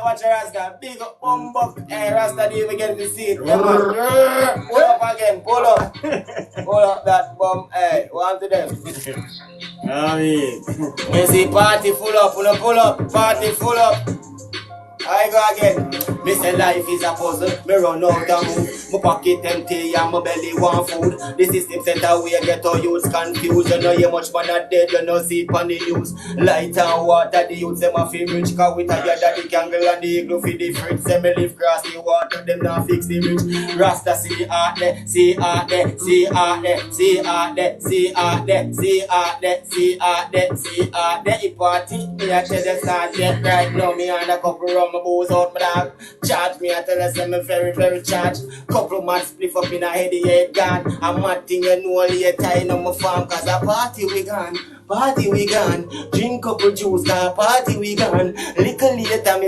watch your Rasta. Big up, bumbuk. Hey, Rasta, do you even get to see it? Come on. Pull up again. Pull up. Pull up that bum. Hey, one to them. I mean, you see party full up. Pull up. Party full up. I go again. Me say life is a puzzle. Me run out of move. My pocket empty and my belly want food. The system center we get our youths confused. You know you much man a dead. You know see it on the news. Light and water. The youths them a feel rich. Cause we tired of the kangaroo and the eagle for the fridge. Say me live cross the water. Them not fix the rich. Rasta see art there. See art there. See art there. See art there. See art there. See art there. See art there. See art there. It party. Me a tell you start yet right now. Me and a couple rum. My bows out my dog. Charge me, I tell us I'm very, very charged. Couple man split up in a heady head gone. I'm mad thing you know later in on my farm. Cause a party we gone. Party we gone. Drink couple juice, cause party we gone. Little later me